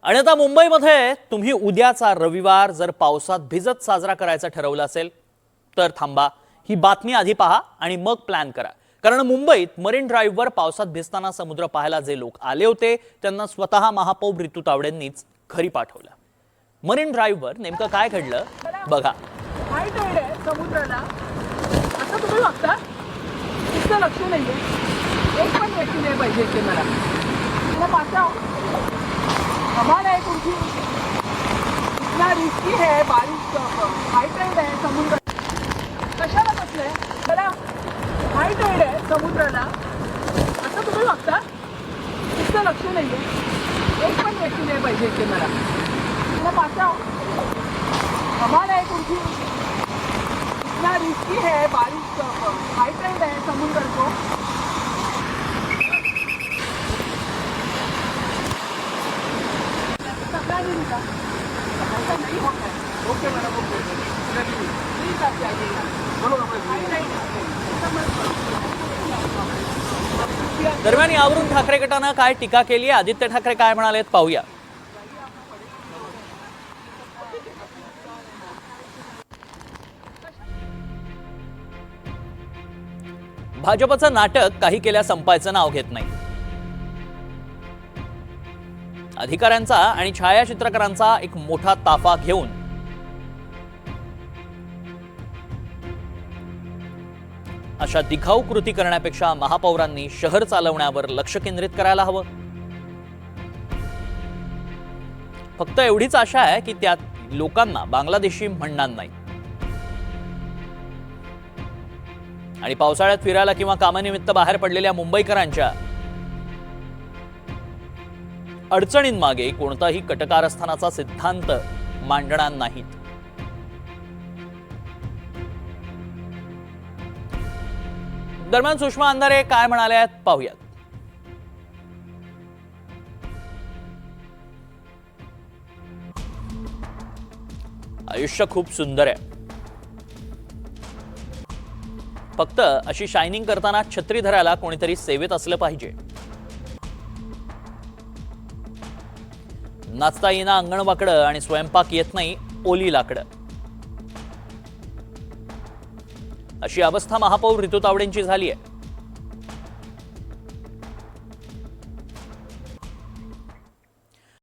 आणि आता मुंबईमध्ये तुम्ही उद्याचा रविवार जर पावसात भिजत साजरा करायचा ठरवलं असेल तर थांबा, ही बातमी आधी पहा आणि मग प्लॅन करा. कारण मुंबईत मरीन ड्राईव्हवर पावसात भिजताना समुद्र पाहायला जे लोक आले होते त्यांना स्वतः महापौर ऋतू तावडेंनीच घरी पाठवलं. मरीन ड्राईव्हवर नेमकं काय घडलं बघा. हाय टाईड आहे समुद्राला, असं तुम्ही बघता, तिथं लक्ष नाहीये, एक पण व्यक्ती नाही पाहिजे इथे. मला पाठव, कमाल आहे तुमची, इतना रिस्की है बारिश. हाय टाईड आहे समुद्र, कशाला बसलंय? मला हाय टाईड आहे समुद्राला, असं तुम्ही बघता, तिथं लक्ष नाहीये, एक पण व्यक्ती नाही पाहिजे इथे. मला पाठव, कमाल है तुमची, इतना रिस्की है बारिश. हाई टाइड है समुद्र को. सगळा नहीं का ऐसा नहीं होता है. ओके मैडम, ओके प्लीज आप जाइएगा. हाई टाइड दरम्यान यावरून ठाकरे गटानं काय टीका केली, आदित्य ठाकरे काय म्हणालेत पाहूया. भाजपचं नाटक काही केल्या संपायचं नाव घेत नाही. अधिकाऱ्यांचा आणि छायाचित्रकारांचा एक मोठा ताफा घेऊन अशा दिखाऊ कृती करण्यापेक्षा महापौरांनी शहर चालवण्यावर लक्ष केंद्रित करायला हवं. फक्त एवढीच आशा आहे की त्यात लोकांना बांगलादेशी म्हणणार नाही. आणि पावसाळ्यात फिरायला किंवा कामानिमित्त बाहेर पडलेल्या मुंबईकरांच्या अडचणींमागे कोणताही कटकारस्थानाचा सिद्धांत मांडणार नाहीत. दरम्यान सुषमा अंधारे काय म्हणाल्या पाहूयात. आयुष्य खूप सुंदर आहे, फक्त अशी शायनिंग करताना छत्री धरायला कोणीतरी सेवेत असलं पाहिजे. नाचता येईना अंगण वाकडं आणि स्वयंपाक येत नाही ओली लाकडं, अशी अवस्था महापौर ऋतू तावडेंची झाली आहे.